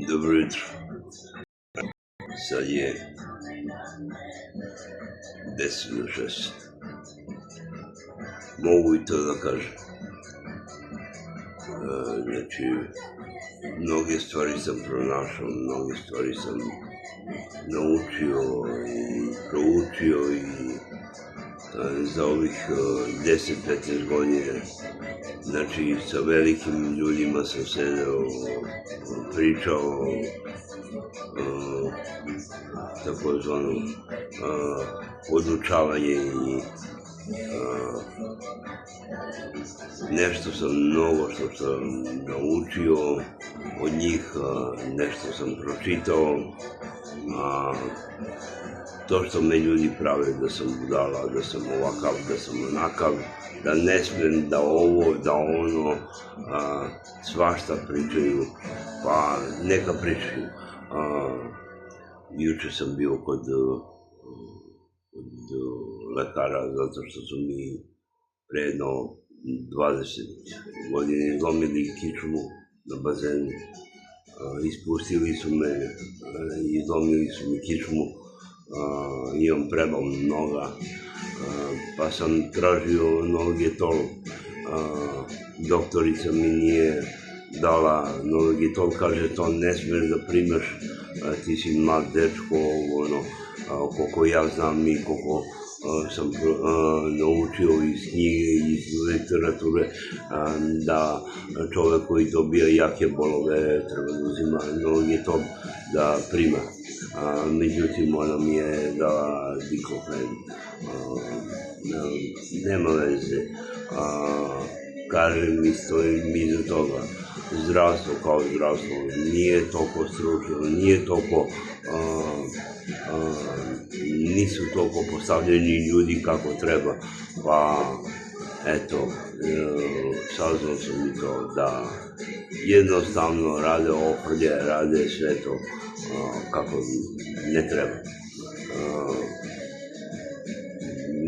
Dobro jutro. Sad je 10:06. Mogu i to da kažem. Znači, mnoge stvari sam pronašao, mnoge stvari sam naučio i proučio i za ovih 10-15 godina. Znači, sa velikim ljudima sam sedeo, pričao takozvano podučavanje i nešto sam mnogo što sam naučio od njih, nešto sam pročitao, to što me ljudi prave da sam budala, da sam ovakav, da sam onakav, da ne smem, da ovo, da ono, svašta pričaju, pa neka pričaju. Juče sam bio kod lekara zato što su mi pre jedno 20 godina izlomili kičmu na bazenu, ispustili su me, izlomili su mi kičmu, imam prebol noga, pa sam tražio Nolgetol, doktorica mi nije dala Nolgetol, kaže to ne smeš da primaš, ti si mlad dečko, koliko ja znam i koliko sam naučio iz knjige, iz literature, da čovek koji dobija jake bolove treba da uzima Nolgetol da prima. Međutim, ona mi je dala Diclofenac, nema veze, kažem i stojim iza toga. Zdravstvo kao zdravstvo nije toliko stručno, nije toliko, nisu toliko postavljeni ljudi kako treba, pa eto, saznao sam i to da jednostavno rade oprlje, rade sve to kako ne treba.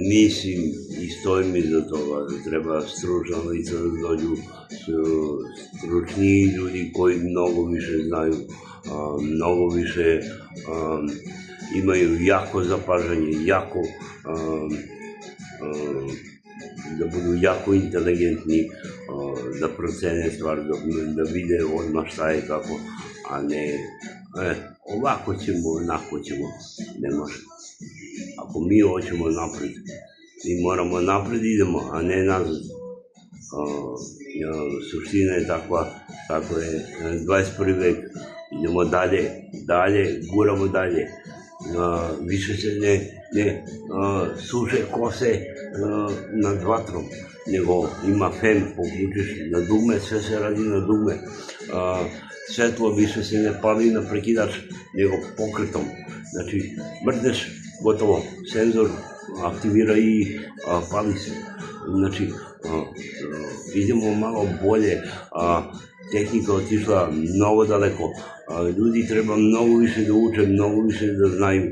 Mislim i stojim iza toga da treba stručna lica da dođu, stručniji ljudi koji mnogo više znaju, mnogo više imaju jako zapažanje, jako da budu jako inteligentni, da procene stvar, da vide odmah šta je kako, a ne ovako ćemo, onako ćemo, ne može. Ako mi hoćemo napred, mi moramo napred idemo, a ne nazad. Suština je takva, tako je 21. vek, idemo dalje, guramo dalje. Više se ne suše kose nad vatrom, nego ima fen, poključiš na dugme, sve se radi na dugme. Svetlo više se ne pali na prekidač, nego pokretom. Znači, mrdneš, gotovo, senzor aktivira i pali se. Znači, idemo malo bolje, tehnika otišla mnogo daleko, ljudi treba mnogo više da uče, mnogo više da znaju,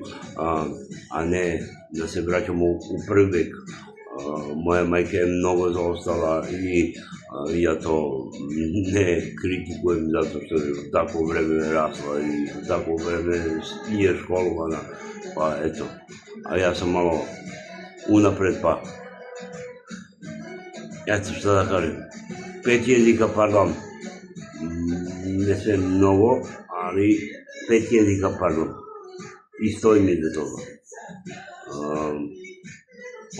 a ne da se vraćamo u prvi vek. Moja majka je mnogo zaostala i ja to ne kritikujem zato što je u takvo vreme rasla i u takvo vreme je školovana, pa eto, a ja sam malo unapred, pa eto šta da kažem, 5 jezika, pardon, ne sve mnogo, ali 5 jezika, pardon, i stojim iza toga.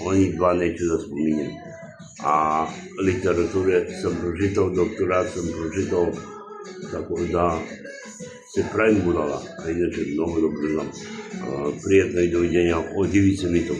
Oni dva neću da spominjem, a literature sam pročitao, doktorat sam pročitao, tako da se pravim budala, a inače mnogo dobro znam. Prijatno i doviđenja od Ivice Mitov.